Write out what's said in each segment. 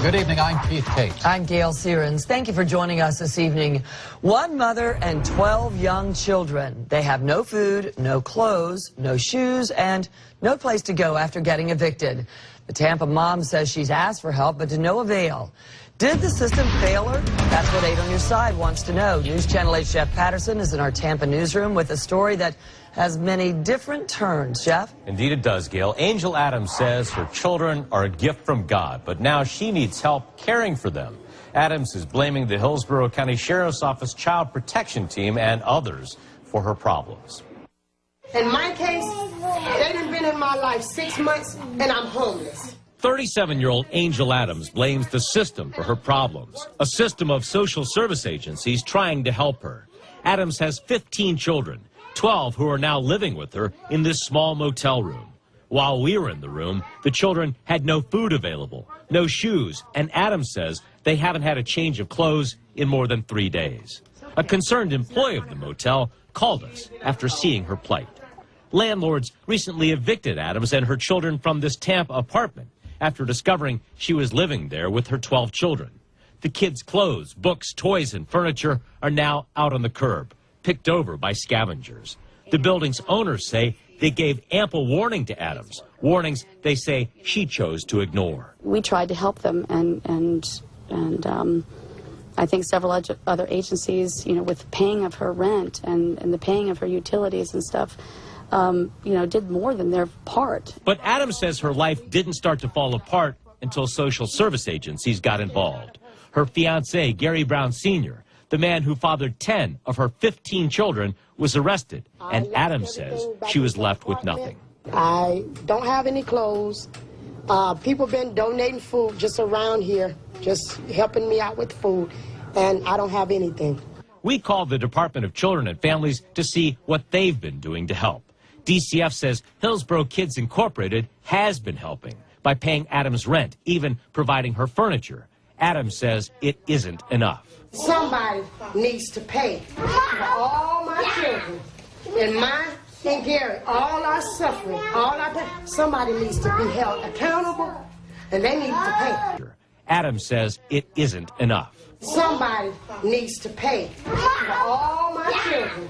Good evening, I'm Keith Tate. I'm Gail Searens. Thank you for joining us this evening. One mother and 12 young children. They have no food, no clothes, no shoes, and no place to go after getting evicted. The Tampa mom says she's asked for help, but to no avail. Did the system fail her? That's what 8 on Your Side wants to know. News Channel 8's Jeff Patterson is in our Tampa newsroom with a story that has many different turns. Jeff? Indeed it does, Gail. Angel Adams says her children are a gift from God, but now she needs help caring for them. Adams is blaming the Hillsborough County Sheriff's Office Child Protection Team and others for her problems. In my case, they done been in my life 6 months and I'm homeless. 37-year-old Angel Adams blames the system for her problems, a system of social service agencies trying to help her. Adams has 15 children, 12 who are now living with her in this small motel room. While we were in the room, the children had no food available, no shoes, and Adams says they haven't had a change of clothes in more than 3 days. A concerned employee of the motel called us after seeing her plight. Landlords recently evicted Adams and her children from this Tampa apartment after discovering she was living there with her 12 children. The kids' clothes, books, toys, and furniture are now out on the curb, picked over by scavengers. The building's owners say they gave ample warning to Adams, warnings they say she chose to ignore. We tried to help them, and I think several other agencies, with paying of her rent and the paying of her utilities and stuff, did more than their part. But Adams says her life didn't start to fall apart until social service agencies got involved. Her fiancé, Gary Brown Sr., the man who fathered 10 of her 15 children, was arrested, and Adams says she was left with nothing. I don't have any clothes. People been donating food just around here, just helping me out with food, and I don't have anything. We called the Department of Children and Families to see what they've been doing to help. DCF says Hillsborough Kids Incorporated has been helping by paying Adams rent, even providing her furniture. Adams says it isn't enough. Somebody needs to pay for all my children, and mine and Gary, all our suffering, all our pain. Somebody needs to be held accountable, and they need to pay. Adams says it isn't enough. Somebody needs to pay for all my children,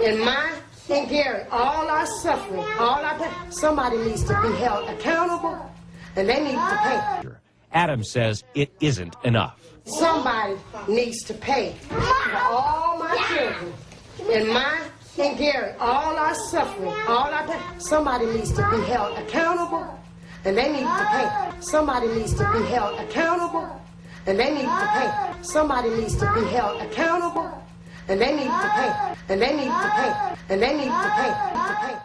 and mine and Gary, all our suffering, all our pain. Somebody needs to be held accountable, and they need to pay. Adams says it isn't enough. Somebody needs to pay for all my children, and mine and Gary, all our suffering, all our pain. Somebody needs to be held accountable, and they need to pay. Somebody needs to be held accountable, and they need to pay. Somebody needs to be held accountable, and they need to pay. And they need to pay. And they need to pay.